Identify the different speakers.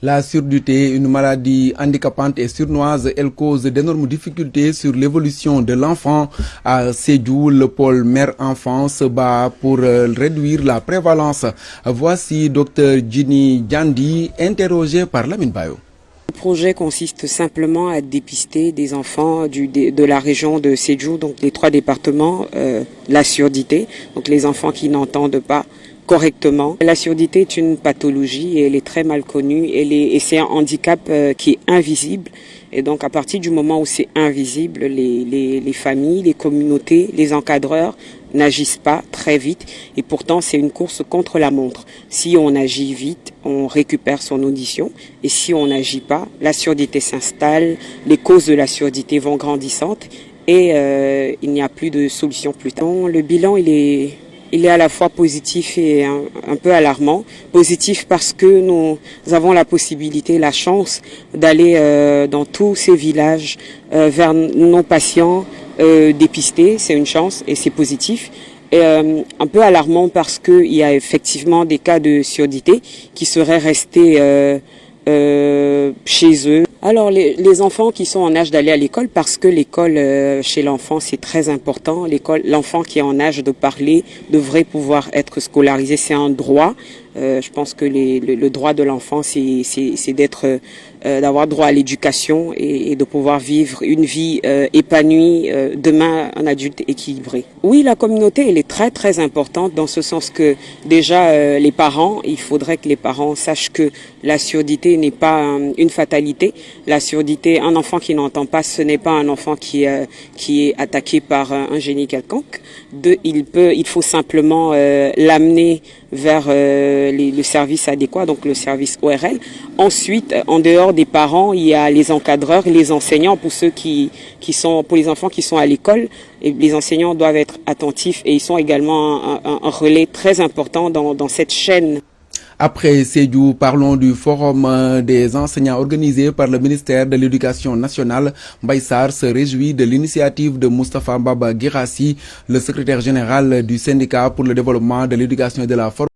Speaker 1: La surdité, une maladie handicapante et sournoise, elle cause d'énormes difficultés sur l'évolution de l'enfant. À Sédhiou, le pôle mère-enfant se bat pour réduire la prévalence. Voici Dr Ginny Djandi, interrogé par Lamine Bayo.
Speaker 2: Le projet consiste simplement à dépister des enfants de la région de Sédhiou, donc les 3 départements, la surdité, donc les enfants qui n'entendent pas correctement. La surdité est une pathologie et elle est très mal connue et c'est un handicap qui est invisible. Et donc à partir du moment où c'est invisible, les familles, les communautés, les encadreurs n'agissent pas très vite et pourtant c'est une course contre la montre. Si on agit vite, on récupère son audition et si on n'agit pas, la surdité s'installe, les causes de la surdité vont grandissantes et il n'y a plus de solution plus tard. Le bilan il est à la fois positif et un peu alarmant. Positif parce que nous avons la possibilité, la chance d'aller dans tous ces villages vers nos patients dépistés. C'est une chance et c'est positif. Et un peu alarmant parce qu'il y a effectivement des cas de surdité qui seraient restés chez eux. Alors les enfants qui sont en âge d'aller à l'école, parce que l'école chez l'enfant c'est très important, l'enfant qui est en âge de parler devrait pouvoir être scolarisé, c'est un droit. Je pense que le droit de l'enfant c'est d'avoir droit à l'éducation et de pouvoir vivre une vie épanouie, demain un adulte équilibré. Oui, la communauté elle est très très importante dans ce sens que déjà les parents, il faudrait que les parents sachent que la surdité n'est pas une fatalité. La surdité, un enfant qui n'entend pas, ce n'est pas un enfant qui est attaqué par un génie quelconque. Il faut simplement l'amener vers le service adéquat, donc le service ORL. Ensuite, en dehors des parents, il y a les encadreurs et les enseignants pour pour les enfants qui sont à l'école. Et les enseignants doivent être attentifs et ils sont également un relais très important dans cette chaîne.
Speaker 1: Après Sédhiou, parlons du forum des enseignants organisé par le ministère de l'Éducation nationale. Mbaye Sarr se réjouit de l'initiative de Moustapha Baba Guirassi, le secrétaire général du syndicat pour le développement de l'éducation et de la formation.